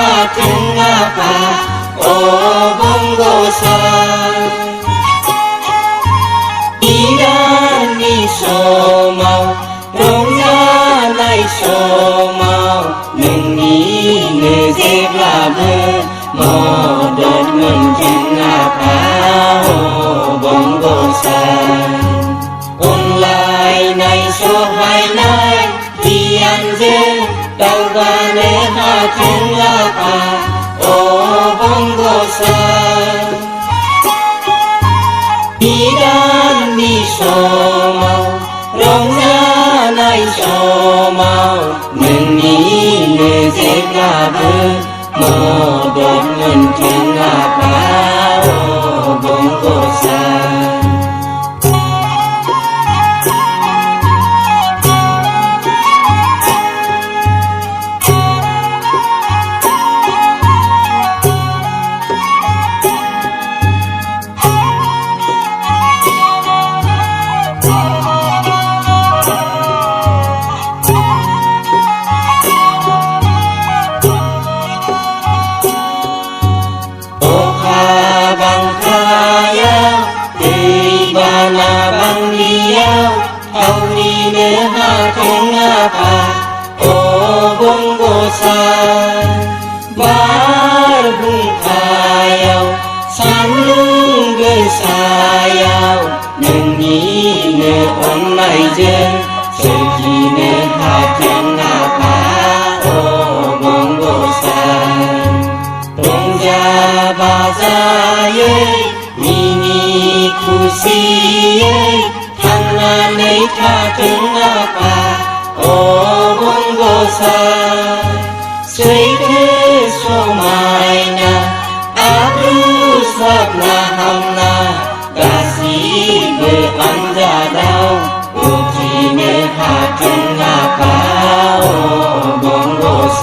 하등 아파 오봉고산 이란이 소마오 롱나나이 소마오 능이 느제블라브 모든 문진 아파 오봉고산 온라인 나이 소하이 나이 이안제 땅반에 하등 아파 오봉고산 이란 미소마오 롱나나이 소마오 능이 느제블라브 모든 문진 아파 오봉고산 하울이네 하등 아파 오봉고산 마르붕카야오 산릉근 사야오 능이네 온라이제 슬기네 하등 아파 오봉고산 동자바자예 미니쿠시예 하나의 하등 아파 오봉고산 세계 소마이나 아부삽나 함나 가시브 앉아다오 우지네 하등 아파 오봉고산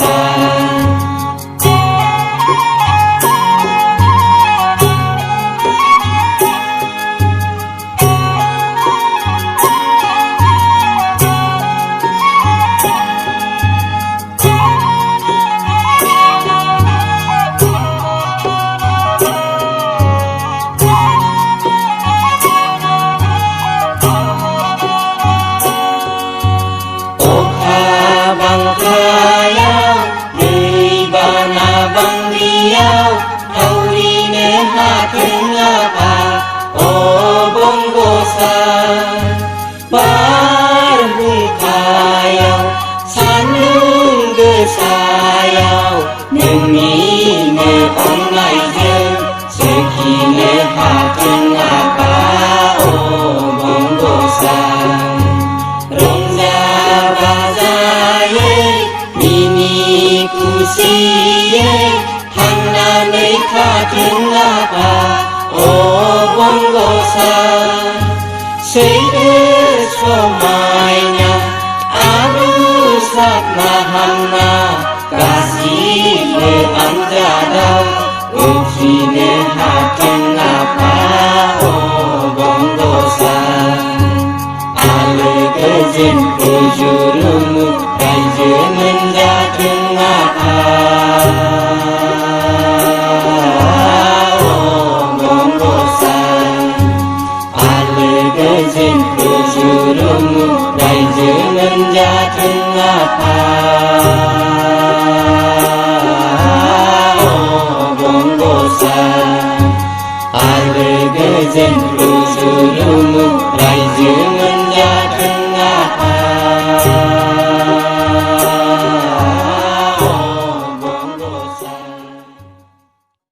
하울이네 하등 아파 오봉고산 마르붕카야오 산릉그 사야오 능이네 온라이즈 슬기네 하등 아파 오봉고산 롱자바자예 미니쿠시예 하나의 하등 아파 오봉고산 세계 소마이냐 아부삽나 함나 가시브 앉아다오 우지네 하등 아파 오봉고산 알르그진 우주르무 라이즈는 자등 아파 우주르무 라이즈는 자등 아파 오봉고산 알르그젠 우주르무